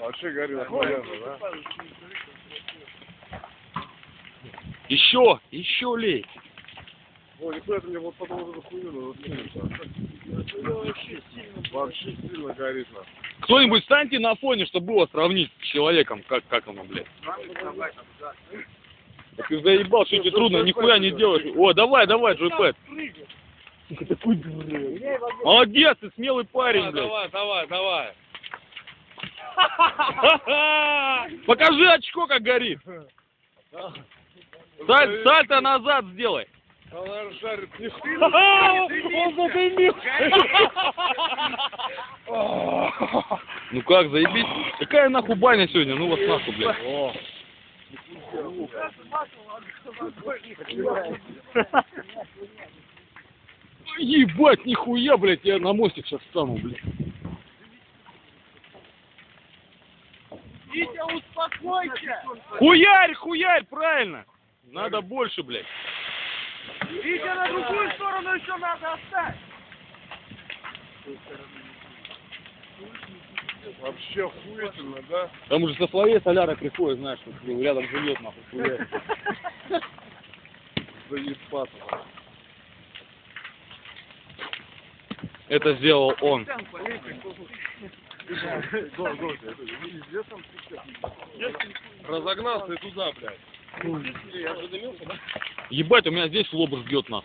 Вообще горит охуенно, да? Еще лей. Ой, нихуя ты мне вот потом вот эту хуйню надо скинуть. Вообще сильно горит, нахуй. Кто-нибудь встаньте на фоне, чтобы было сравнить с человеком, как оно, блядь. Да ты заебал, что тебе трудно, нихуя не делаешь. О, давай, Джойпэд. Молодец, ты смелый парень, блядь. Давай. Покажи очко, как горит. Сальто назад сделай. Он, наверное, шарит Он задымил. Ну как, заебись? Какая нахуй баня сегодня? Ну вас нахуй, блядь. Ебать, нихуя, блядь, я на мостик сейчас встану, блядь. Витя, успокойся! Хуярь, правильно. Надо больше, блядь. Витя, на другую сторону еще надо оставить! Вообще охуительно, да? Там уже со своей солярой приходит, знаешь, рядом живет, нахуй, хуярь. Заебаться. Это сделал он. Разогнался и туда, блядь. Ебать, у меня здесь лоб ждет нас.